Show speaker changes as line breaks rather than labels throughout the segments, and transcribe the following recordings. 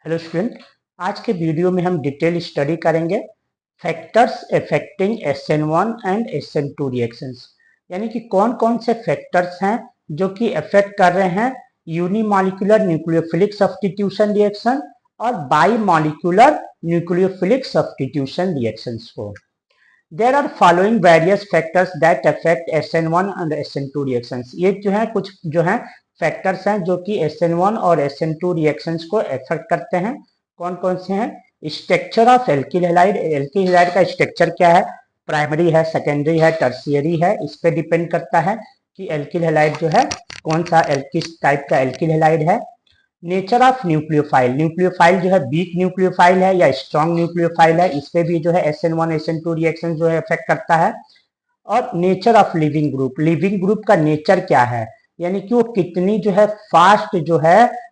Hello student, आज के video में हम डिटेल स्टडी करेंगे factors affecting SN1 and SN2 reactions. यानी कि कौन कौन से फैक्टर्स हैं जो कि अफेक्ट कर रहे हैं यूनिमॉलिक्यूलर न्यूक्लियोफिलिक सब्स्टिट्यूशन रिएक्शन और bimolecular nucleophilic substitution reactions को। There are following various factors that affect SN1 and SN2 reactions. ये जो है कुछ जो है फैक्टर्स हैं जो कि SN1 और SN2 रिएक्शंस को अफेक्ट करते हैं। कौन कौन से हैं? Structure of alkyl halide. Alkyl halide का स्ट्रक्चर क्या है? प्राइमरी है, सेकेंडरी है, टर्शियरी है। इस पे डिपेंड करता है कि एल्किल हैलाइड जो है कौन सा किस टाइप का एल्किल हैलाइड है। Nature of nucleophile. न्यूक्लियोफाइल जो है वीक न्यूक्लियोफाइल है या स्ट्रॉन्ग न्यूक्लियोफाइल है, इस पे भी जो है SN1 SN2 रिएक्शन जो है इफेक्ट करता है। और nature of leaving group. Leaving group का नेचर क्या है, यानी कि वो कितनी जो है फास्ट जो है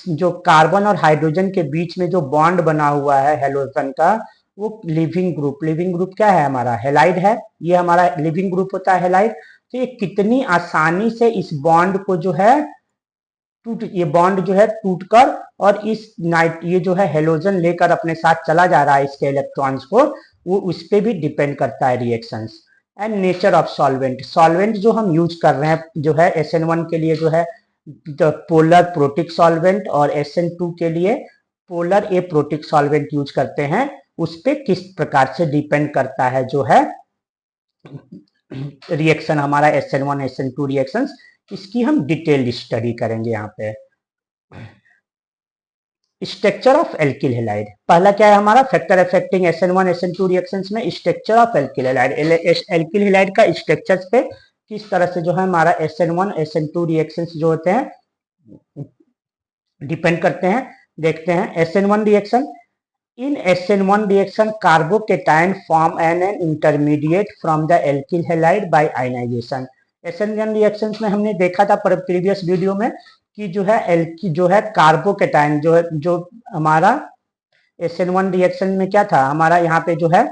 जो कार्बन और हाइड्रोजन के बीच में जो बॉन्ड बना हुआ है हेलोजन का, वो लिविंग ग्रुप। लिविंग ग्रुप क्या है? हमारा हेलाइड है। ये हमारा लिविंग ग्रुप होता है हेलाइड। तो ये कितनी आसानी से इस बॉन्ड को जो है ये बॉन्ड जो है टूटकर और इस नाइट ये जो है हेलोजन लेकर अपने साथ चला जा रहा है इसके इलेक्ट्रॉन्स को, वो उस पर भी डिपेंड करता है reactions. And nature of solvent. Solvent जो हम यूज कर रहे हैं जो है SN1 के लिए जो है पोलर प्रोटिक सॉल्वेंट और SN2 के लिए पोलर ए प्रोटिक सॉल्वेंट यूज करते हैं। उस पर किस प्रकार से डिपेंड करता है जो है रिएक्शन हमारा SN1 SN2 रिएक्शंस, इसकी हम डिटेल स्टडी करेंगे यहाँ पे। Structure of alkyl halide. पहला क्या है हमारा factor affecting SN1 SN2 reactions में structure of alkyl halide. Alkyl halide का स्ट्रक्चर्स पे किस तरह से जो है हमारा SN1 SN2 रिएक्शंस जो होते हैं डिपेंड करते हैं। देखते हैं SN1 reaction. In SN1 reaction, carbocation form an intermediate from the alkyl halide by ionization. SN1 reactions में हमने देखा था प्रीवियस वीडियो में कि जो है कार्बोकेटाइन जो है जो हमारा SN1 रिएक्शन में क्या था हमारा यहाँ पे जो है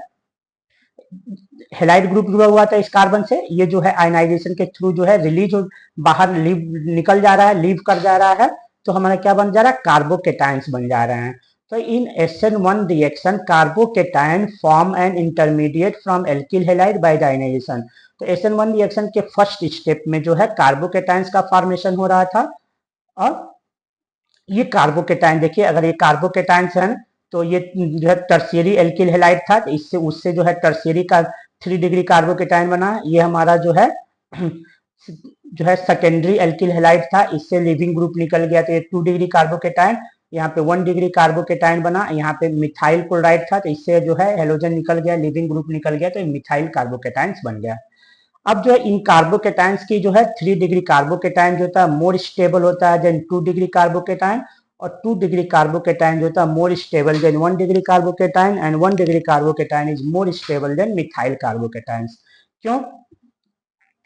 हेलाइड ग्रुप जुड़ा हुआ था इस कार्बन से। ये जो है आयनाइजेशन के थ्रू जो है रिलीज बाहर निकल जा रहा है, लीव कर जा रहा है, तो हमारा क्या बन जा रहा है? कार्बोकेटाइंस बन जा रहे हैं। So in SN1 reaction, carbocation form an intermediate from alkyl halide by ionization. तो SN1 रिएक्शन के फर्स्ट स्टेप में जो है कार्बोकेटाइंस का फॉर्मेशन हो रहा था। और ये कार्बोकेटाइन देखिए, अगर ये कार्बोकेटाइंस है तो ये जो है टर्शियरी एल्किल हैलाइड था, तो इससे उससे जो है टर्शियरी का 3 डिग्री कार्बोकेटाइन बना। ये हमारा जो है सेकेंडरी एल्किल हैलाइड था, इससे लिविंग ग्रुप निकल गया, तो ये 2 डिग्री कार्बोकेटाइन। यहाँ पे 1 डिग्री कार्बोकेटाइन बना। यहाँ पे मिथाइल क्लोराइड था, तो इससे जो है हेलोजन निकल गया, लिविंग ग्रुप निकल गया, तो मिथाइल कार्बोकेटाइंस बन गया। अब जो है इन कार्बोकेटाइंस की जो है 3 डिग्री कार्बोकेटाइन जो होता है मोर स्टेबल होता है देन 2 डिग्री कार्बोकेटाइन, और 2 डिग्री कार्बोकेटाइन जो होता है more stable then 1 degree carbocation, and 1 degree carbocation is more stable then methyl carbocations. क्यों?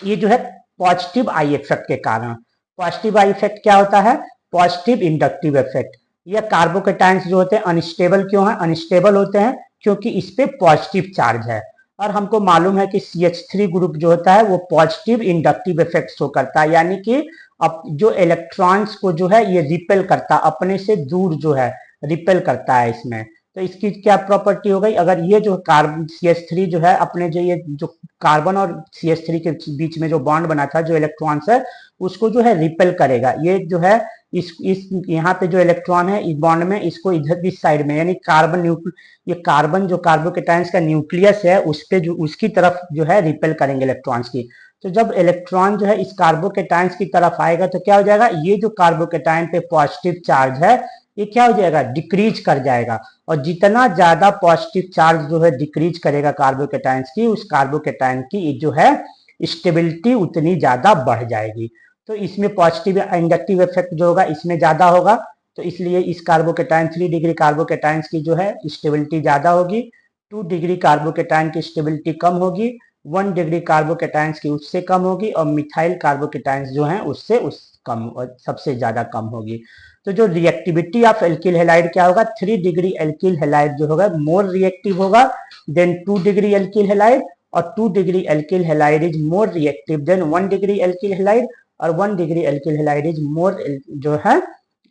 ये जो है पॉजिटिव आई इफेक्ट के कारण। पॉजिटिव आई इफेक्ट क्या होता है? Positive inductive effect. ये कार्बोकेटाइंस जो होते हैं अनस्टेबल क्यों है? अनस्टेबल होते हैं क्योंकि इस पे पॉजिटिव चार्ज है, और हमको मालूम है कि CH3 ग्रुप जो होता है वो पॉजिटिव इंडक्टिव इफेक्ट शो करता है, यानी कि अब जो इलेक्ट्रॉन्स को जो है ये रिपेल करता है, अपने से दूर जो है रिपेल करता है इसमें। तो इसकी क्या प्रॉपर्टी हो गई? अगर ये जो कार्बन CH3 जो है अपने जो ये जो कार्बन और CH3 के बीच में जो बॉन्ड बना था, जो इलेक्ट्रॉन्स है उसको जो है रिपेल करेगा। ये जो है इस यहाँ पे जो इलेक्ट्रॉन है इस बॉन्ड में, इसको इधर इस साइड में, यानी ये कार्बन जो कार्बोकेटाइंस का न्यूक्लियस है उस पे जो उसकी तरफ जो है रिपेल करेंगे इलेक्ट्रॉन्स की। तो जब इलेक्ट्रॉन जो है इस कार्बोकेटाइंस की तरफ आएगा तो क्या हो जाएगा? ये जो कार्बोकेटाइन पे पॉजिटिव चार्ज है ये क्या हो जाएगा? डिक्रीज कर जाएगा। और जितना ज्यादा पॉजिटिव चार्ज जो है डिक्रीज करेगा कार्बोकेटाइंस की, उस कार्बोकेटाइन की जो है स्टेबिलिटी उतनी ज्यादा बढ़ जाएगी। तो इसमें पॉजिटिव इंडक्टिव इफेक्ट जो होगा इसमें ज्यादा होगा, तो इसलिए इस कार्बोकेटाइन 3 डिग्री कार्बोकेटाइंस की जो है स्टेबिलिटी ज्यादा होगी, 2 डिग्री कार्बोकेटाइन की स्टेबिलिटी कम होगी, 1 डिग्री कार्बोकेटाइंस की उससे कम होगी, और मिथाइल कार्बोकेटाइंस जो है उससे कम सबसे ज्यादा कम होगी। तो जो रिएक्टिविटी ऑफ एल्किल हैलाइड क्या होगा? 3 डिग्री एल्किल हैलाइड जो होगा मोर रिएक्टिव होगा देन 2 डिग्री एल्किल हैलाइड, और 2 degree alkyl halide is more reactive then 1 degree alkyl halide, और 1 degree alkyl halide is more जो है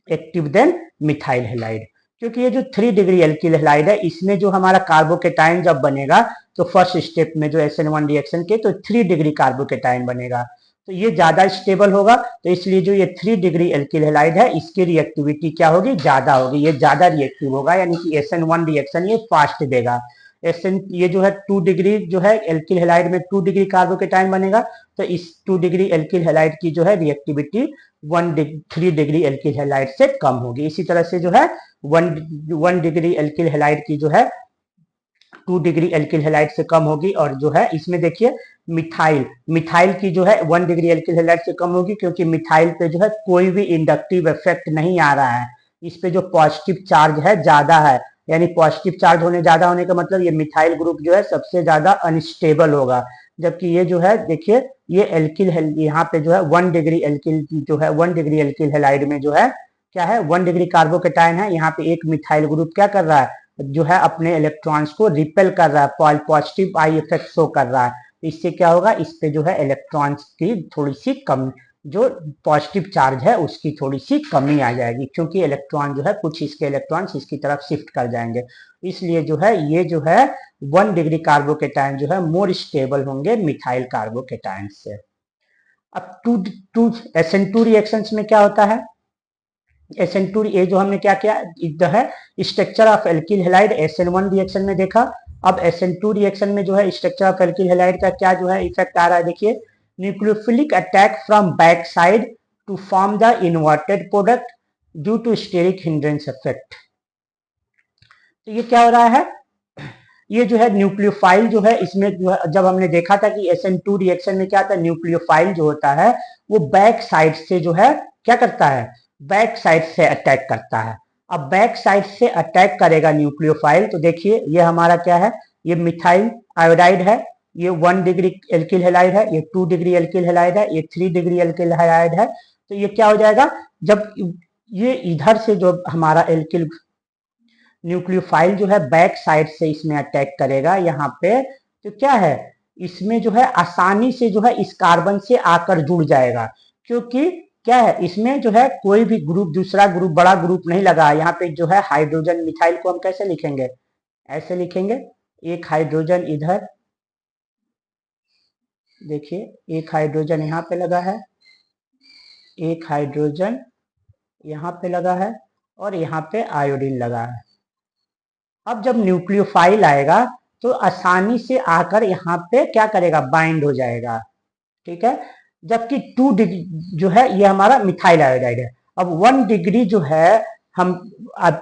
एक्टिव देन मिथाइल हैलाइड। क्योंकि ये जो 3 डिग्री एल्किल हैलाइड है इसमें जो हमारा कार्बोकेटाइन जब बनेगा तो फर्स्ट स्टेप में जो SN1 रिएक्शन के तो 3 डिग्री कार्बोकेटाइन बनेगा, तो ये ज्यादा स्टेबल होगा, तो इसलिए जो ये 3 डिग्री एल्किल हैलाइड है इसकी रिएक्टिविटी क्या होगी, ज्यादा होगी, ये ज्यादा रिएक्टिव होगा, यानी कि SN1 रिएक्शन ये फास्ट देगा। SN ये जो है 2 डिग्री जो है एल्किल हैलाइड में 2 डिग्री कार्बोकेटाइन बनेगा, तो इस 2 डिग्री एल्किल हैलाइड की जो है रिएक्टिविटी 3 डिग्री एल्किल हैलाइड से कम होगी। इसी तरह से जो है 1 डिग्री एल्किल हैलाइड की जो है 2 डिग्री एल्किल हैलाइड से कम होगी, और जो है इसमें देखिए मिथाइल की जो है 1 डिग्री एल्किल हैलाइड से कम होगी, क्योंकि मिथाइल पे जो है कोई भी इंडक्टिव इफेक्ट नहीं आ रहा है, इस पे जो पॉजिटिव चार्ज है ज्यादा है, यानी पॉजिटिव चार्ज ज्यादा होने का मतलब ये मिथाइल ग्रुप जो है सबसे ज्यादा अनस्टेबल होगा। जबकि ये जो है देखिए ये एल्किल यहाँ पे जो है 1 डिग्री एल्किल जो है 1 डिग्री एल्किल हैलाइड में जो है क्या है 1 डिग्री कार्बोकेटाइन है, यहाँ पे एक मिथाइल ग्रुप क्या कर रहा है जो है अपने इलेक्ट्रॉन्स को रिपेल कर रहा है, पॉजिटिव आई इफेक्ट शो कर रहा है, इससे क्या होगा इस पे जो है इलेक्ट्रॉन्स की थोड़ी सी कम जो पॉजिटिव चार्ज है उसकी थोड़ी सी कमी आ जाएगी, क्योंकि इलेक्ट्रॉन जो है कुछ इसके इलेक्ट्रॉन्स इसकी तरफ शिफ्ट कर जाएंगे, इसलिए जो है ये जो है 1 डिग्री कार्बोकेटाइन जो है मोर स्टेबल होंगे मिथाइल कार्बोकेटाइन से। अब टू SN2 रिएक्शंस में क्या होता है, SN2 ये जो हमने क्या किया जो है structure of alkyl halide SN1 reaction में देखा, अब SN2 रिएक्शन में जो है स्ट्रक्चर ऑफ एल्किल हैलाइड का क्या जो है इफेक्ट आ रहा है, देखिए nucleophilic attack from back side to form the inverted product due to steric hindrance effect. तो ये क्या हो रहा है, ये जो है न्यूक्लियोफाइल जो है इसमें जो है जब हमने देखा था कि SN2 रिएक्शन में क्या था न्यूक्लियोफाइल जो होता है वो बैक साइड से जो है क्या करता है, बैक साइड से अटैक करता है। अब बैक साइड से अटैक करेगा न्यूक्लियोफाइल, तो देखिए ये हमारा क्या है, ये मिथाइल आयोडाइड है, ये 1 डिग्री एल्किल हैलाइड है, ये 2 डिग्री एल्किल हैलाइड है, ये 3 डिग्री एल्किल हैलाइड है, तो ये क्या हो जाएगा जब ये इधर से जो हमारा एल्किल न्यूक्लियोफाइल जो है बैक साइड से इसमें अटैक करेगा यहाँ पे, तो क्या है इसमें जो है आसानी से जो है इस कार्बन से आकर जुड़ जाएगा, क्योंकि क्या है इसमें जो है कोई भी ग्रुप दूसरा ग्रुप बड़ा ग्रुप नहीं लगा, यहाँ पे जो है हाइड्रोजन मिथाइल को हम कैसे लिखेंगे, ऐसे लिखेंगे, एक हाइड्रोजन इधर देखिए एक हाइड्रोजन यहाँ पे लगा है, एक हाइड्रोजन यहाँ पे लगा है, और यहाँ पे आयोडीन लगा है। अब जब न्यूक्लियोफाइल आएगा तो आसानी से आकर यहाँ पे क्या करेगा बाइंड हो जाएगा, ठीक है, जबकि 2 डिग्री जो है ये हमारा मिथाइल आयोडाइड है। अब 1 डिग्री जो है हम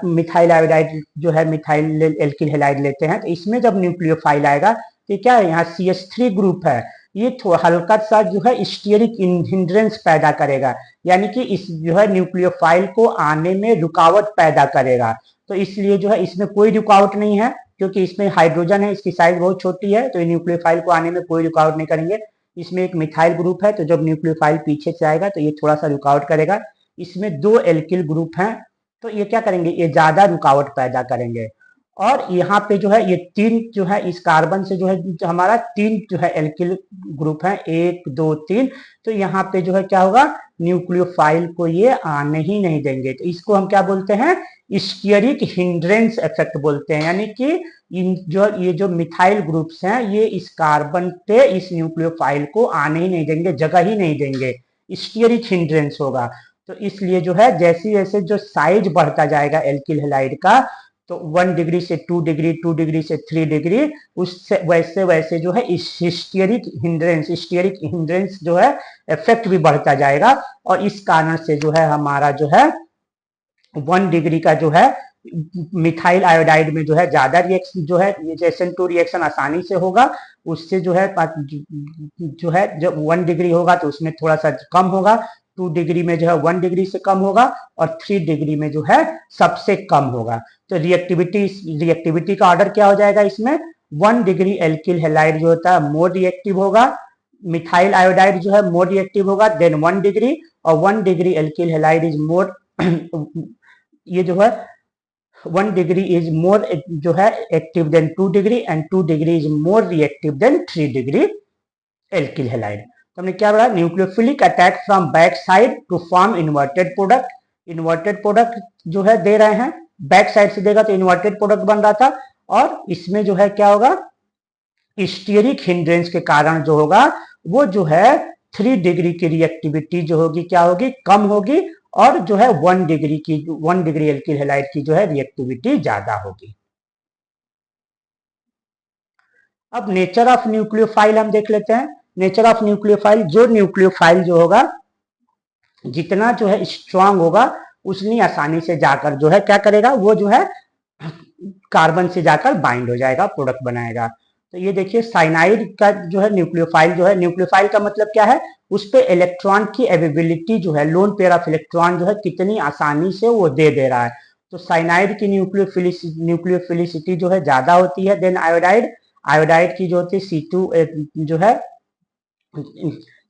मिथाइल आयोडाइड जो है मिथाइल एल्किल हैलाइड लेते हैं, तो इसमें जब न्यूक्लियोफाइल आएगा तो क्या है यहाँ CH3 ग्रुप है, ये हल्का सा जो है स्टीयरिक हिंड्रेंस पैदा करेगा, यानी कि इस जो है न्यूक्लियोफाइल को आने में रुकावट पैदा करेगा, तो इसलिए जो है इसमें कोई रुकावट नहीं है, क्योंकि इसमें हाइड्रोजन है, इसकी साइज बहुत छोटी है, तो न्यूक्लियोफाइल को आने में कोई रुकावट नहीं करेंगे। इसमें एक मिथाइल ग्रुप है, तो जब न्यूक्लियोफाइल पीछे से आएगा तो ये थोड़ा सा रुकावट करेगा, इसमें 2 एल्किल ग्रुप हैं, तो ये क्या करेंगे ये ज्यादा रुकावट पैदा करेंगे, और यहाँ पे जो है ये 3 जो है इस कार्बन से जो है जो हमारा 3 जो है एल्किल ग्रुप है 1 2 3, तो यहाँ पे जो है क्या होगा न्यूक्लियोफाइल को ये आने ही नहीं देंगे, तो इसको हम क्या बोलते हैं स्टीयरिक हिंड्रेंस इफेक्ट बोलते हैं, यानी कि ये जो मिथाइल ग्रुप्स हैं ये इस कार्बन पे इस न्यूक्लियोफाइल को आने ही नहीं देंगे, जगह ही नहीं देंगे, स्टीयरिक हिंड्रेंस होगा। तो इसलिए जो है जैसे जैसे जो साइज बढ़ता जाएगा एल्किल हैलाइड का, तो 1 डिग्री से 2 डिग्री 2 डिग्री से 3 डिग्री उससे वैसे वैसे जो है स्टीयरिक हिंड्रेंस जो है इफेक्ट भी बढ़ता जाएगा, और इस कारण से जो है हमारा जो है 1 डिग्री का जो है मिथाइल आयोडाइड में जो है ज्यादा रिएक्शन जो है SN2 रिएक्शन आसानी से होगा, उससे जो है जब 1 डिग्री होगा तो उसमें थोड़ा सा कम होगा, 2 डिग्री में जो है 1 डिग्री से कम होगा, और 3 डिग्री में जो है सबसे कम होगा। तो रिएक्टिविटी का ऑर्डर क्या हो जाएगा इसमें 1 डिग्री एल्किल हैलाइड जो होता है मोर रिएक्टिव होगा, मिथाइल आयोडाइड जो है मोर रिएक्टिव होगा देन 1 डिग्री, और 1 degree alkyl halide is more ये जो है 1 डिग्री इज मोर जो है active than 2 degree, and 2 degree is more reactive than 3 degree alkyl halide. तो हमने क्या बोला nucleophilic attack from back side to form inverted product जो है दे रहे हैं, बैक साइड से देगा तो इन्वर्टेड प्रोडक्ट बन रहा था, और इसमें जो है क्या होगा, स्टीयरिक हिंड्रेंस के कारण जो होगा वो जो है 3 डिग्री की रिएक्टिविटी जो होगी क्या होगी, कम होगी, और जो है 1 डिग्री एल्किल हैलाइड की जो है रिएक्टिविटी ज्यादा होगी। अब नेचर ऑफ न्यूक्लियोफाइल हम देख लेते हैं। नेचर ऑफ न्यूक्लियोफाइल, जो न्यूक्लियोफाइल जो होगा जितना जो है स्ट्रांग होगा उतनी आसानी से जाकर जो है क्या करेगा, वो जो है कार्बन से जाकर बाइंड हो जाएगा, प्रोडक्ट बनाएगा। तो ये देखिए साइनाइड का जो है न्यूक्लियोफाइल जो है, न्यूक्लियोफाइल का मतलब क्या है, उस पे इलेक्ट्रॉन की अवेलेबिलिटी जो है, लोन पेयर ऑफ इलेक्ट्रॉन जो है कितनी आसानी से वो दे रहा है। तो साइनाइड की न्यूक्लियोफिलिसिटी जो है ज्यादा होती है देन आयोडाइड। आयोडाइड की जो होती है C2 जो है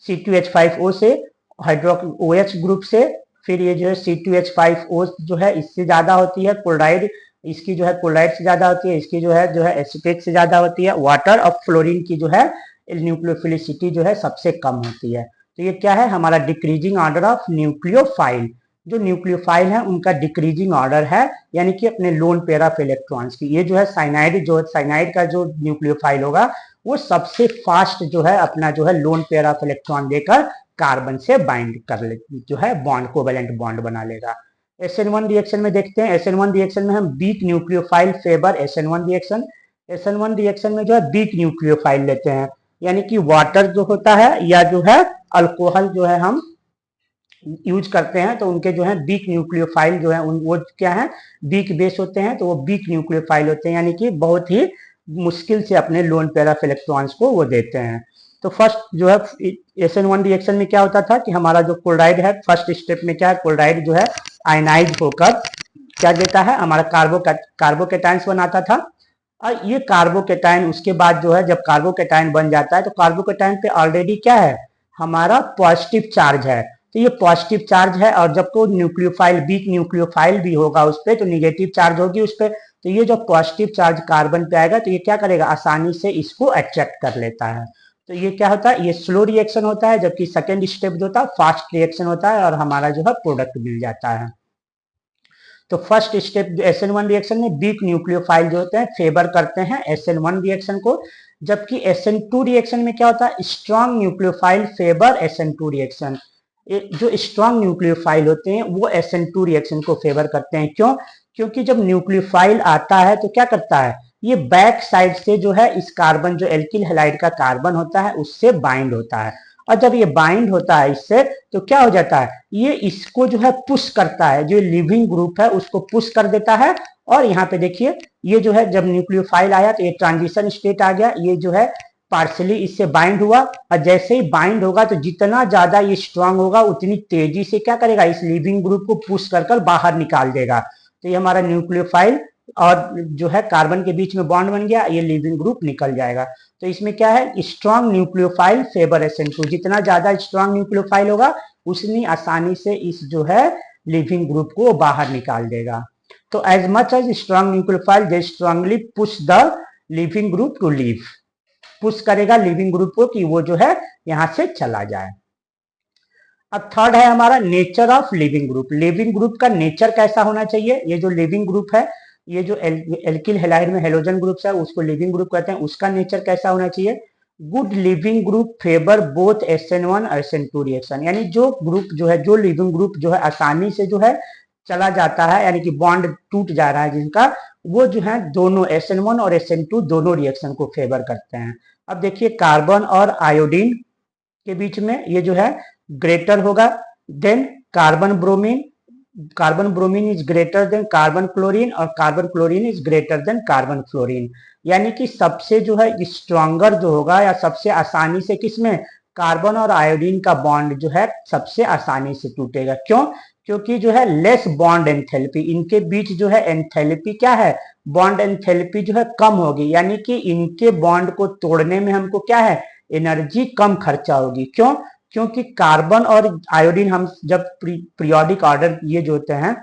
C2H5O से, OH ग्रुप से, फिर ये जो है C2H5O जो है इससे ज्यादा होती है। क्लोराइड इसकी जो है क्लोराइड से ज्यादा होती है, इसकी जो है एसिटेट से ज्यादा होती है। वाटर और फ्लोरीन की जो है न्यूक्लियोफिलिसिटी जो है सबसे कम होती है। तो ये क्या है, हमारा डिक्रीजिंग ऑर्डर ऑफ न्यूक्लियोफाइल। जो न्यूक्लियोफाइल है उनका डिक्रीजिंग ऑर्डर है, यानी कि अपने लोन पेयर ऑफ इलेक्ट्रॉन्स की। ये जो है साइनाइड का जो न्यूक्लियोफाइल होगा वो सबसे फास्ट जो है अपना जो है लोन पेयर ऑफ इलेक्ट्रॉन देकर कार्बन से बाइंड कर ले, जो है बॉन्ड, कोवेलेंट बॉन्ड बना लेगा। SN1 रिएक्शन में देखते हैं, SN1 रिएक्शन में हम weak nucleophile favour SN1 reaction. SN1 reaction में जो है वीक न्यूक्लियोफाइल लेते हैं, यानी कि वाटर जो होता है या जो है अल्कोहल जो है हम यूज करते हैं, तो उनके जो है वीक न्यूक्लियोफाइल जो है वो क्या है, वीक बेस होते हैं, तो वो वीक न्यूक्लियोफाइल होते हैं, यानी कि बहुत ही मुश्किल से अपने लोन पेयर ऑफ इलेक्ट्रॉन्स को वो देते हैं। तो फर्स्ट जो है SN1 रिएक्शन में क्या होता था कि हमारा जो क्लोराइड है, फर्स्ट स्टेप में क्या है, क्लोराइड जो है आयनाइज होकर क्या देता है, हमारा कार्बोकेटाइंस बनाता था। और ये कार्बोकेटाइन उसके बाद जो है जब कार्बोकेटाइन बन जाता है तो कार्बोकेटाइन पे ऑलरेडी क्या है, हमारा पॉजिटिव चार्ज है। तो ये पॉजिटिव चार्ज है, और जब को न्यूक्लियोफाइल वीक न्यूक्लियोफाइल भी होगा उस पर तो निगेटिव चार्ज होगी उस पर। तो ये जो पॉजिटिव चार्ज कार्बन पे आएगा तो ये क्या करेगा, आसानी से इसको अट्रैक्ट कर लेता है। तो ये क्या होता है, ये स्लो रिएक्शन होता है, जबकि सेकेंड स्टेप जो होता है फास्ट रिएक्शन होता है, और हमारा जो है प्रोडक्ट मिल जाता है। तो फर्स्ट स्टेप SN1 रिएक्शन में वीक न्यूक्लियोफाइल जो होते हैं फेवर करते हैं SN1 रिएक्शन को, जबकि SN2 रिएक्शन में क्या होता है, strong nucleophile favour SN2 reaction. जो स्ट्रॉन्ग न्यूक्लियोफाइल होते हैं वो SN2 रिएक्शन को फेवर करते हैं। क्यों, क्योंकि जब न्यूक्लियोफाइल आता है तो क्या करता है, ये बैक साइड से जो है इस कार्बन, जो एल्किल हैलाइड का कार्बन होता है उससे बाइंड होता है, और जब ये बाइंड होता है इससे तो क्या हो जाता है, ये इसको जो है पुश करता है, जो लिविंग ग्रुप है उसको पुश कर देता है। और यहाँ पे देखिए ये जो है जब न्यूक्लियोफाइल आया तो ये ट्रांजिशन स्टेट आ गया, ये जो है पार्शली इससे बाइंड हुआ, और जैसे ही बाइंड होगा तो जितना ज्यादा ये स्ट्रांग होगा उतनी तेजी से क्या करेगा, इस लिविंग ग्रुप को पुश कर कर बाहर निकाल देगा। तो ये हमारा न्यूक्लियोफाइल और जो है कार्बन के बीच में बॉन्ड बन गया, ये लिविंग ग्रुप निकल जाएगा। तो इसमें क्या है, स्ट्रॉन्ग न्यूक्लियोफाइल फेवर SN2, जितना ज्यादा स्ट्रॉन्ग न्यूक्लियोफाइल होगा उतनी आसानी से इस जो है लिविंग ग्रुप को बाहर निकाल देगा। तो as much as strong nucleophile they strongly push the leaving group to leave, push करेगा लिविंग ग्रुप को कि वो जो है यहां से चला जाए। अब थर्ड है हमारा nature of leaving group. Leaving group का नेचर कैसा होना चाहिए, ये जो लिविंग ग्रुप है, ये जो एल्किल हैलाइड में हेलोजन ग्रुप्स है उसको लिविंग ग्रुप कहते हैं, उसका नेचर कैसा होना चाहिए, good leaving group favour both SN1 और SN2 रिएक्शन। यानी जो ग्रुप जो है, जो लिविंग ग्रुप जो है आसानी से जो है चला जाता है, यानी कि बॉन्ड टूट जा रहा है जिनका, वो जो है दोनों SN1 और SN2 दोनों रिएक्शन को फेवर करते हैं। अब देखिए कार्बन और आयोडीन के बीच में ये जो है ग्रेटर होगा than carbon bromine, carbon bromine is greater than carbon chlorine, और carbon chlorine is greater than carbon fluorine. यानी कि सबसे जो है स्ट्रॉन्गर जो होगा या सबसे आसानी से किसमें, कार्बन और आयोडीन का बॉन्ड जो है सबसे आसानी से टूटेगा। क्यों, क्योंकि जो है लेस बॉन्ड एंथैल्पी, इनके बीच जो है एंथैल्पी क्या है, बॉन्ड एंथैल्पी जो है कम होगी, यानी कि इनके बॉन्ड को तोड़ने में हमको क्या है, एनर्जी कम खर्चा होगी। क्यों, क्योंकि कार्बन और आयोडीन हम जब पीरियोडिक ऑर्डर ये जो होते हैं,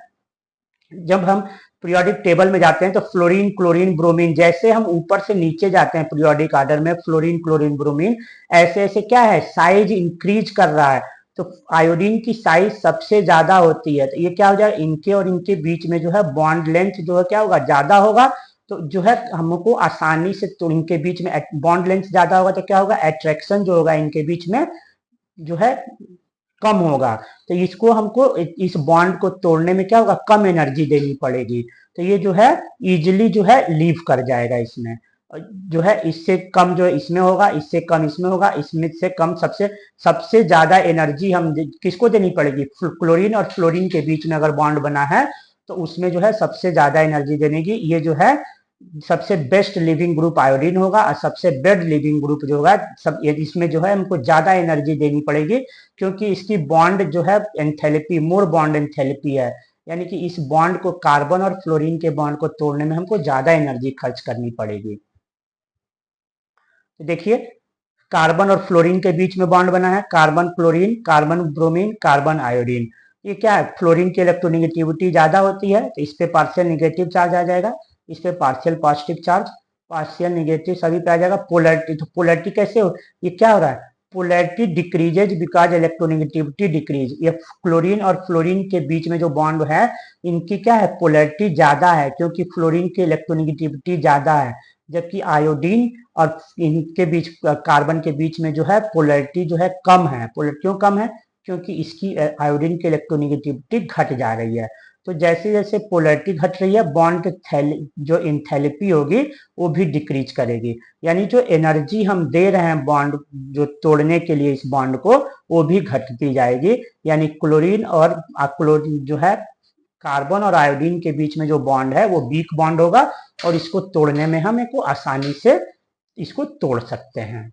जब हम पीरियोडिक टेबल में जाते हैं तो फ्लोरीन क्लोरीन ब्रोमीन, जैसे हम ऊपर से नीचे जाते हैं पीरियोडिक ऑर्डर में फ्लोरीन क्लोरीन ब्रोमीन, ऐसे ऐसे क्या है साइज इंक्रीज कर रहा है। तो आयोडीन की साइज सबसे ज्यादा होती है, तो ये क्या हो जाएगा, इनके और इनके बीच में जो है बॉन्ड लेंथ जो है क्या होगा, ज्यादा होगा। तो जो है हमको आसानी से, तो इनके बीच में बॉन्ड लेंथ ज्यादा होगा तो क्या होगा, अट्रैक्शन जो होगा इनके बीच में जो है कम होगा। तो इसको हमको इस बॉन्ड को तोड़ने में क्या होगा, कम एनर्जी देनी पड़ेगी। तो ये जो है इजिली जो है लीव कर जाएगा इसमें। जो है इससे कम जो है इसमें होगा, इससे कम इसमें होगा, इसमें से कम सबसे सबसे ज्यादा एनर्जी हम किसको देनी पड़ेगी, क्लोरीन और फ्लोरीन के बीच में अगर बॉन्ड बना है तो उसमें जो है सबसे ज्यादा एनर्जी देने की, ये जो है सबसे बेस्ट लिविंग ग्रुप आयोडीन होगा। और सबसे बेड लिविंग ग्रुप जो होगा सब इसमें जो है हमको ज्यादा एनर्जी देनी पड़ेगी, क्योंकि इसकी बॉन्ड जो है एंथैल्पी, मोर बॉन्ड एंथैल्पी है, यानी कि इस बॉन्ड को, कार्बन और फ्लोरीन के बॉन्ड को तोड़ने में हमको ज्यादा एनर्जी खर्च करनी पड़ेगी। तो देखिए कार्बन और फ्लोरीन के बीच में बॉन्ड बना है, carbon chlorine, carbon bromine, carbon iodine. ये क्या है, फ्लोरीन की इलेक्ट्रोनेगेटिविटी ज्यादा होती है तो इस पे पार्शियल निगेटिव चार्ज आ जाएगा, इस पे partial positive charge, partial negative सभी पे आ जाएगा। पोलैरिटी, तो पोलैरिटी कैसे हो, ये क्या हो रहा है, polarity decreases because electronegativity decrease. ये क्लोरीन और फ्लोरीन के बीच में जो बॉन्ड है इनकी क्या है, पोलैरिटी ज्यादा है, क्योंकि फ्लोरीन की इलेक्ट्रोनेगेटिविटी ज्यादा है, जबकि आयोडीन और इनके बीच, कार्बन के बीच में जो है पोलैरिटी जो है कम है। पोलैरिटी क्यों कम है, क्योंकि इसकी आयोडीन की इलेक्ट्रोनेगेटिविटी घट जा रही है। तो जैसे जैसे पोलैरिटी घट रही है, बॉन्ड जो इंथैल्पी होगी वो भी डिक्रीज करेगी, यानी जो एनर्जी हम दे रहे हैं बॉन्ड जो तोड़ने के लिए इस बॉन्ड को, वो भी घटती जाएगी। यानी क्लोरीन और क्लोरीन जो है, कार्बन और आयोडीन के बीच में जो बॉन्ड है वो वीक बॉन्ड होगा, और इसको तोड़ने में हम इसको आसानी से इसको तोड़ सकते हैं।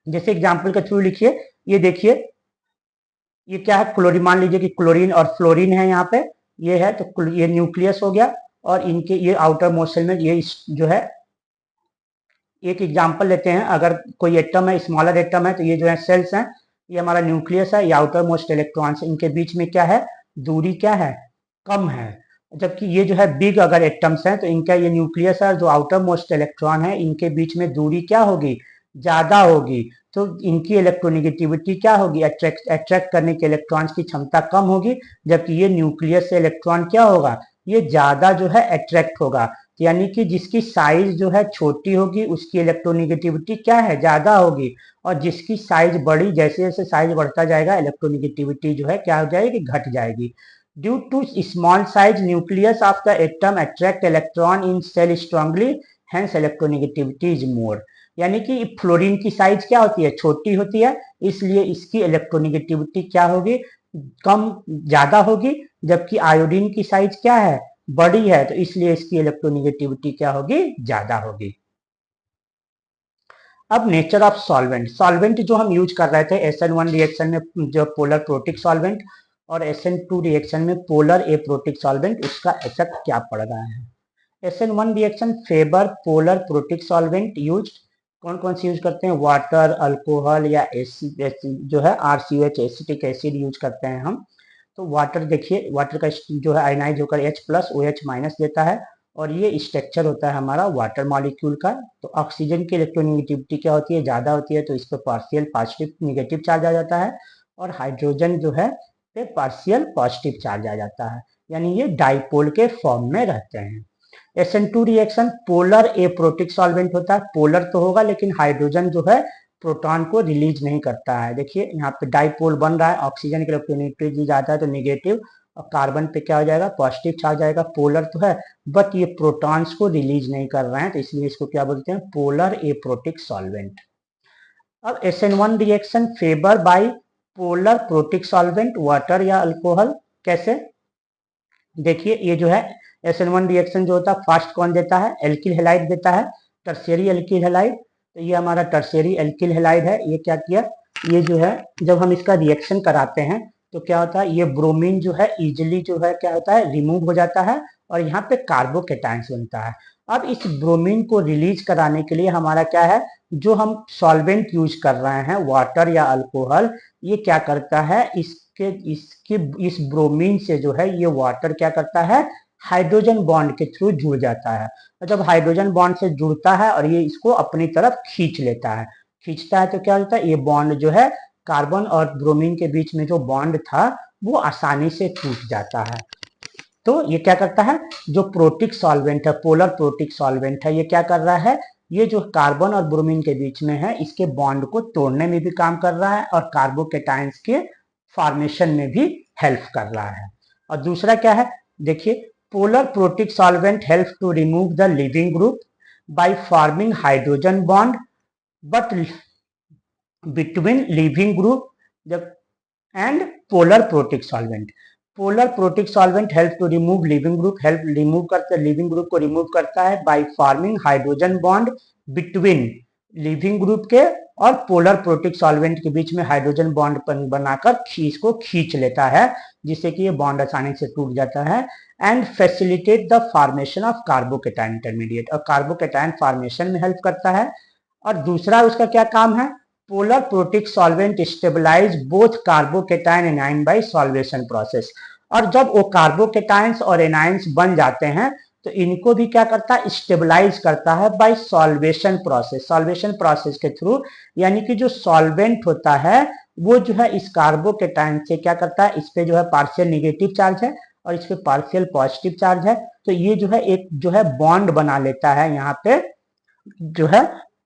जैसे एग्जाम्पल के थ्रू लिखिए, ये देखिए ये क्या है, क्लोरीन, मान लीजिए कि क्लोरीन और फ्लोरीन है यहाँ पे, ये है, तो ये न्यूक्लियस हो गया, और इनके ये आउटर मोस्ट शेल में ये जो है, एक एग्जांपल लेते हैं, अगर कोई एटम है, स्मॉलर एटम है, तो ये जो है सेल्स हैं, ये हमारा न्यूक्लियस है, ये आउटर मोस्ट इलेक्ट्रॉन्स, इनके बीच में क्या है, दूरी क्या है, कम है। जबकि ये जो है बिग अगर एटम्स हैं तो इनका ये न्यूक्लियस है, जो आउटर मोस्ट इलेक्ट्रॉन है इनके बीच में दूरी क्या होगी, ज्यादा होगी। तो इनकी इलेक्ट्रोनेगेटिविटी क्या होगी, अट्रैक्ट करने के इलेक्ट्रॉन्स की क्षमता कम होगी, जबकि ये न्यूक्लियस से इलेक्ट्रॉन क्या होगा, ये ज्यादा जो है अट्रैक्ट होगा। यानी कि जिसकी साइज जो है छोटी होगी उसकी इलेक्ट्रोनेगेटिविटी क्या है, ज्यादा होगी, और जिसकी साइज बड़ी, जैसे जैसे साइज बढ़ता जाएगा इलेक्ट्रोनेगेटिविटी जो है क्या हो जाएगी, घट जाएगी। Due to small size nucleus of the atom attract electron in shell strongly, hence electronegativity is more. यानी कि फ्लोरीन की साइज क्या होती है, छोटी होती है, इसलिए इसकी इलेक्ट्रोनेगेटिविटी क्या होगी, कम, ज्यादा होगी। जबकि आयोडीन की साइज क्या है, बड़ी है, तो इसलिए इसकी इलेक्ट्रोनेगेटिविटी क्या होगी, ज्यादा होगी। अब नेचर ऑफ सॉल्वेंट, सॉल्वेंट जो हम यूज कर रहे थे SN1 रिएक्शन में जो पोलर प्रोटिक सॉल्वेंट, और SN2 रिएक्शन में पोलर एप्रोटिक सॉल्वेंट, उसका इफेक्ट क्या पड़ रहा है। SN1 reaction favour polar protic solvent use, कौन कौन से यूज करते हैं, वाटर, अल्कोहल या एसिड, जो है RCOH एसिटिक एसिड यूज करते हैं हम। तो वाटर देखिए, वाटर का जो है आयनाइज होकर H+OH- देता है, और ये स्ट्रक्चर होता है हमारा वाटर मॉलिक्यूल का। तो ऑक्सीजन की इलेक्ट्रोनेगेटिविटी क्या होती है, ज्यादा होती है, तो इस पर पार्शियल पॉजिटिव निगेटिव चार्ज आ जाता है, और हाइड्रोजन जो है पे पार्शियल पॉजिटिव चार्ज आ जाता है, यानी ये डाइपोल के फॉर्म में रहते हैं। SN2 reaction polar aprotic solvent होता है, पोलर तो होगा लेकिन हाइड्रोजन जो है प्रोटॉन को रिलीज नहीं करता है। देखिए यहाँ पे डाइपोल बन रहा है, ऑक्सीजन की इलेक्ट्रोनेगेटिविटी जाता है तो निगेटिव, और कार्बन पे क्या हो जाएगा, पॉजिटिव चार्ज आएगा। पोलर तो है बट ये प्रोटॉन्स को रिलीज नहीं कर रहे हैं, तो इसलिए इसको क्या बोलते हैं, पोलर एप्रोटिक सॉल्वेंट। अब SN1 reaction favour bye polar protic solvent, water या अल्कोहल, कैसे, देखिए ये जो है SN1 रिएक्शन जो होता है फर्स्ट कौन देता है, एल्किल हैलाइड देता है, टर्शियरी एल्किल हैलाइड। तो ये हमारा टर्शियरी एल्किल हैलाइड है, ये क्या किया, ये जो है जब हम इसका रिएक्शन कराते हैं तो क्या होता है, ये ब्रोमीन जो है इजिली जो है क्या होता है, रिमूव हो जाता है, और यहाँ पे कार्बोकेटाइंस बनता है। अब इस ब्रोमीन को रिलीज कराने के लिए हमारा क्या है, जो हम सॉल्वेंट यूज कर रहे हैं वाटर या अल्कोहल, ये क्या करता है, इसके इसके इस ब्रोमीन से जो है ये वाटर क्या करता है, हाइड्रोजन बॉन्ड के थ्रू जुड़ जाता है। और जब हाइड्रोजन बॉन्ड से जुड़ता है और ये इसको अपनी तरफ खींच लेता है, खींचता है तो क्या होता है, ये बॉन्ड जो है कार्बन और ब्रोमीन के बीच में जो बॉन्ड था वो आसानी से टूट जाता है। तो ये क्या करता है, जो प्रोटिक सॉल्वेंट है, पोलर प्रोटिक सॉल्वेंट है, ये क्या कर रहा है, ये जो कार्बन और ब्रोमीन के बीच में है इसके बॉन्ड को तोड़ने में भी काम कर रहा है और कार्बोकेटाइंस के फॉर्मेशन में भी हेल्प कर रहा है। और दूसरा क्या है, देखिए, polar protic solvent help to remove the leaving group by forming hydrogen bond but between living group the and polar protic solvent. Polar protic solvent help to remove leaving group, help remove करता है, leaving group को remove करता है by forming hydrogen bond between leaving group के और polar protic solvent के बीच में hydrogen bond बनाकर इसको खींच लेता है, जिससे कि ये बॉन्ड आसानी से टूट जाता है and facilitate the formation of carbocation intermediate, और कार्बोकेटाइन फॉर्मेशन में हेल्प करता है। और दूसरा उसका क्या काम है, polar protic solvent stabilize both carbocation anion by solvation process, और जब वो कार्बोकेटाइंस और एनाइंस बन जाते हैं तो इनको भी क्या करता है, स्टेबलाइज करता है by solvation process, solvation process के थ्रू, यानी कि जो सॉल्वेंट होता है वो जो है इस कार्बोकेटाइन से क्या करता है, इस पे जो है पार्शियल निगेटिव चार्ज है और इस पे पार्शियल पॉजिटिव चार्ज है, तो ये जो है एक जो है बॉन्ड बना लेता है, यहाँ पे जो है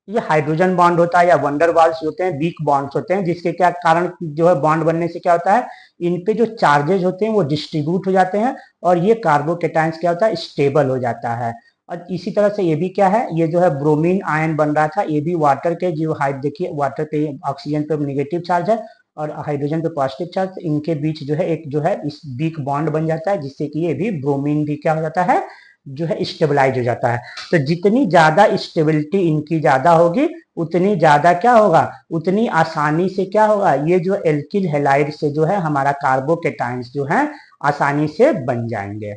ये हाइड्रोजन बॉन्ड होता है या वंडर वाल्स होते हैं, वीक बॉन्ड्स होते हैं, जिसके क्या कारण जो है बॉन्ड बनने से क्या होता है, इन पे जो चार्जेस होते हैं वो डिस्ट्रीब्यूट हो जाते हैं और ये कार्बोकेटाइंस क्या होता है, स्टेबल हो जाता है। और इसी तरह से ये भी क्या है, ये जो है ब्रोमीन आयन बन रहा था, ये भी वाटर के जो देखिए वाटर पे ऑक्सीजन पे नेगेटिव चार्ज है और हाइड्रोजन पे पॉजिटिव चार्ज, इनके बीच जो है एक जो है इस वीक बॉन्ड बन जाता है, जिससे कि ये भी ब्रोमीन भी क्या हो जाता है, जो है स्टेबलाइज हो जाता है। तो जितनी ज्यादा स्टेबिलिटी इनकी ज्यादा होगी उतनी ज्यादा क्या होगा, उतनी आसानी से क्या होगा, ये जो एल्किल हैलाइड से जो है हमारा कार्बोकेटाइंस जो है आसानी से बन जाएंगे।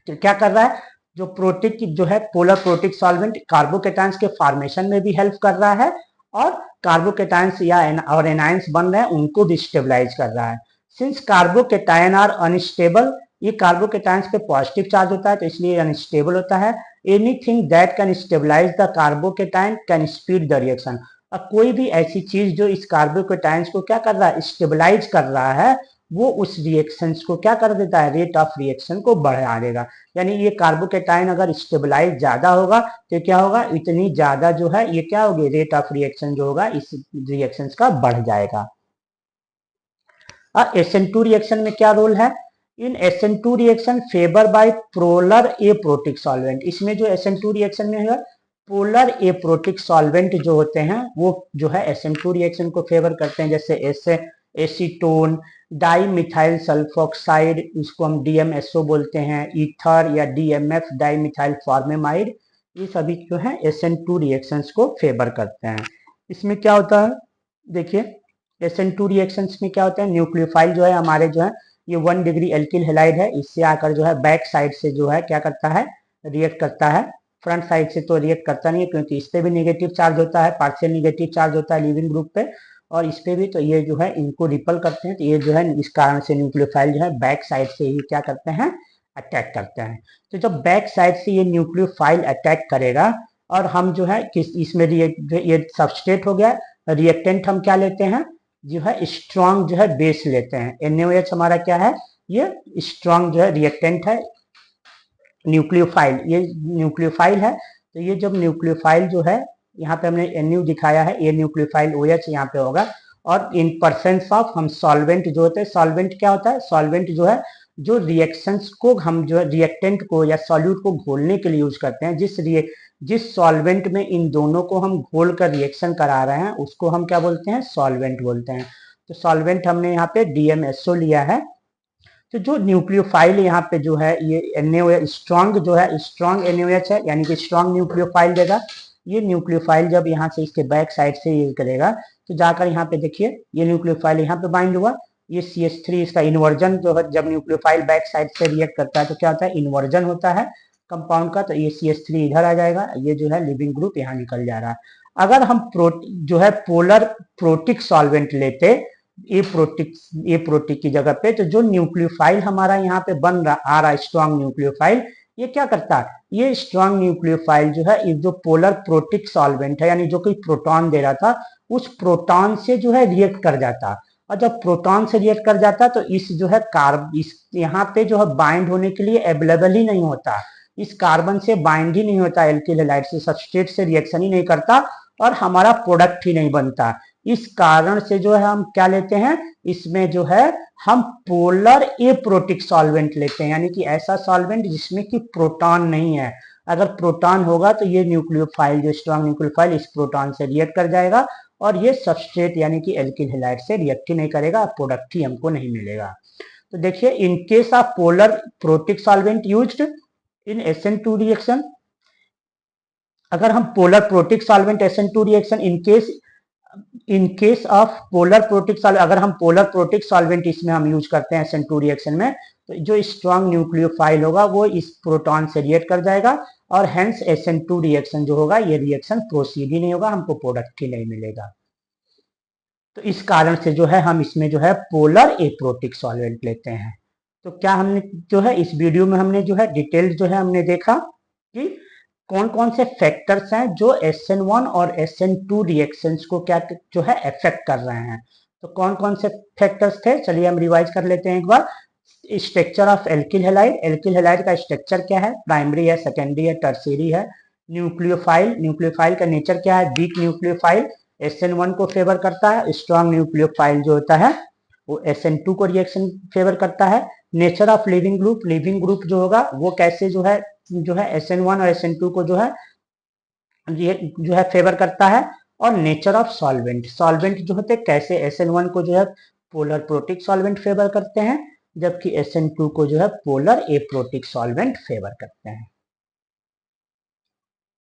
तो क्या कर रहा है, जो प्रोटिक जो है पोलर प्रोटिक सॉल्वेंट कार्बोकेटाइंस के फॉर्मेशन में भी हेल्प कर रहा है और कार्बोकेटाइंस या और एनाइंस बन रहे हैं उनको भी स्टेबलाइज कर रहा है। सिंस कार्बोकेटाइन आर अनस्टेबल, ये कार्बोकेटाइंस पे पॉजिटिव चार्ज होता है तो इसलिए अनस्टेबल होता है। Anything that can stabilize the carbocation can speed the reaction, अब कोई भी ऐसी चीज जो इस कार्बोकेटाइंस को क्या कर रहा है, स्टेबलाइज कर रहा है, वो उस रिएक्शंस को क्या कर देता है, रेट ऑफ रिएक्शन को बढ़ा देगा। यानी ये कार्बोकेटाइन अगर स्टेबलाइज ज्यादा होगा तो क्या होगा, इतनी ज्यादा जो है ये क्या होगी, रेट ऑफ रिएक्शन जो होगा इस रिएक्शंस का बढ़ जाएगा। SN2 रिएक्शन में क्या रोल है, इन SN2 reaction favour bye polar aprotic solvent, इसमें जो SN2 रिएक्शन में है पोलर एप्रोटिक सॉल्वेंट जो होते हैं वो जो है SN2 रिएक्शन को फेवर करते हैं, जैसे एसीटोन, डाई मिथाइल सल्फोक्साइड, इसको हम DMSO बोलते हैं, ईथर या DMF डाई मिथाइल फॉर्मेमाइड, ये सभी जो है SN2 रिएक्शंस को फेवर करते हैं। इसमें क्या होता है, देखिए SN2 रिएक्शंस में क्या होता है, न्यूक्लियोफाइल जो है हमारे जो है ये 1 डिग्री एल्किल हैलाइड है, इससे आकर जो है बैक साइड से जो है क्या करता है, रिएक्ट करता है। फ्रंट साइड से तो रिएक्ट करता नहीं है क्योंकि इस पे भी नेगेटिव चार्ज होता है, पार्शियल नेगेटिव चार्ज होता है लिविंग ग्रुप पे, और इस पे भी, तो ये जो है इनको रिपल करते हैं, तो ये जो है इस कारण से न्यूक्लियोफाइल जो है बैक साइड से ही क्या करते हैं, अटैक करते हैं। तो जब बैक साइड से ये न्यूक्लियोफाइल अटैक करेगा और हम जो है किस इसमें ये सबस्ट्रेट हो गया, रिएक्टेंट हम क्या लेते हैं, जो है स्ट्रॉन्ग जो है बेस लेते हैं, NaOH हमारा क्या है, ये स्ट्रॉन्ग जो है रिएक्टेंट है, न्यूक्लियोफाइल, ये न्यूक्लियोफाइल है। तो ये जब न्यूक्लियोफाइल जो है, यहाँ पे हमने NU दिखाया है, ये न्यूक्लियोफाइल OH यहाँ पे होगा, और इन परसेंट्स ऑफ हम सॉल्वेंट जो होते हैं, सॉल्वेंट क्या होता है, सॉल्वेंट जो है जो रिएक्शंस को हम जो है रिएक्टेंट को या सॉल्यूट को घोलने के लिए यूज करते हैं, जिस सॉल्वेंट में इन दोनों को हम घोल कर रिएक्शन करा रहे हैं उसको हम क्या बोलते हैं, सॉल्वेंट बोलते हैं। तो सॉल्वेंट हमने यहाँ पे DMSO लिया है। तो जो न्यूक्लियोफाइल यहाँ पे जो है ये NaOH स्ट्रॉन्ग जो है, स्ट्रॉन्ग NaOH है, यानी कि स्ट्रॉन्ग न्यूक्लियोफाइल देगा। ये न्यूक्लियोफाइल जब यहाँ से इसके बैक साइड से ये करेगा तो जाकर यहाँ पे देखिए ये न्यूक्लियोफाइल यहाँ पे बाइंड हुआ, ये CH3 इसका इन्वर्जन जो है, जब न्यूक्लियोफाइल बैक साइड से रिएक्ट करता है तो क्या होता है, इन्वर्जन होता है कंपाउंड का, तो ये CH3 इधर आ जाएगा, ये जो है लिविंग ग्रुप यहाँ निकल जा रहा है। अगर हम जो है पोलर प्रोटिक सॉल्वेंट लेते ए प्रोटिक की जगह पे, तो जो न्यूक्लियोफाइल हमारा यहाँ पे बन रहा आ रहा है स्ट्रॉन्ग न्यूक्लियोफाइल, ये क्या करता है, ये स्ट्रॉन्ग न्यूक्लियोफाइल जो है जो पोलर प्रोटिक सॉल्वेंट है, यानी जो कोई प्रोटॉन दे रहा था उस प्रोटॉन से जो है रिएक्ट कर जाता, और जब प्रोटॉन से रिएक्ट कर जाता तो इस जो है इस यहाँ पे जो है बाइंड होने के लिए अवेलेबल ही नहीं होता, इस कार्बन से बाइंड ही नहीं होता, एल्किल हैलाइड से सबस्ट्रेट से रिएक्शन ही नहीं करता और हमारा प्रोडक्ट ही नहीं बनता। इस कारण से जो है हम क्या लेते हैं, इसमें जो है हम पोलर एप्रोटिक सॉल्वेंट लेते हैं, यानी कि ऐसा सॉल्वेंट जिसमें कि प्रोटॉन नहीं है। अगर प्रोटॉन होगा तो ये न्यूक्लियोफाइल, जो स्ट्रॉन्ग न्यूक्लियोफाइल, इस प्रोटॉन से रिएक्ट कर जाएगा और ये सबस्ट्रेट यानी कि एल्किल हैलाइड से रिएक्ट ही नहीं करेगा, प्रोडक्ट ही हमको नहीं मिलेगा। तो देखिए, in case of polar protic solvent used in SN2 reaction, अगर हम polar protic solvent SN2 reaction in case of polar protic solvent, अगर हम पोलर प्रोटिक सॉल्वेंट इसमें हम यूज करते हैं SN2 रिएक्शन में, तो जो स्ट्रॉन्ग न्यूक्लियोफाइल होगा वो इस प्रोटॉन से रिएक्ट कर जाएगा और हेंस SN2 रिएक्शन जो होगा ये रिएक्शन प्रोसीड ही नहीं होगा, हमको प्रोडक्ट ही नहीं मिलेगा। तो इस कारण से जो है हम इसमें जो है पोलर एप्रोटिक सॉल्वेंट लेते हैं। तो क्या हमने जो है इस वीडियो में हमने जो है डिटेल्ड जो है हमने देखा कि कौन कौन से फैक्टर्स हैं जो SN1 और SN2 रिएक्शंस को क्या जो है अफेक्ट कर रहे हैं। तो कौन कौन से फैक्टर्स थे, चलिए हम रिवाइज कर लेते हैं एक बार। Structure of alkyl halide, alkyl halide का स्ट्रक्चर क्या है, प्राइमरी है, सेकेंडरी है, टर्शियरी है। न्यूक्लियोफाइल, न्यूक्लियोफाइल का नेचर क्या है, वीक न्यूक्लियोफाइल SN1 को फेवर करता है, स्ट्रॉन्ग न्यूक्लियोफाइल जो होता है वो SN2 को रिएक्शन फेवर करता है। Nature of leaving group, leaving group जो होगा वो कैसे जो है SN1 और SN2 को जो है फेवर करता है। और नेचर ऑफ सॉल्वेंट, सॉल्वेंट जो होते हैं कैसे SN1 को जो है पोलर प्रोटिक सॉल्वेंट फेवर करते हैं, जबकि SN2 को जो है पोलर एप्रोटिक सॉल्वेंट फेवर करते हैं।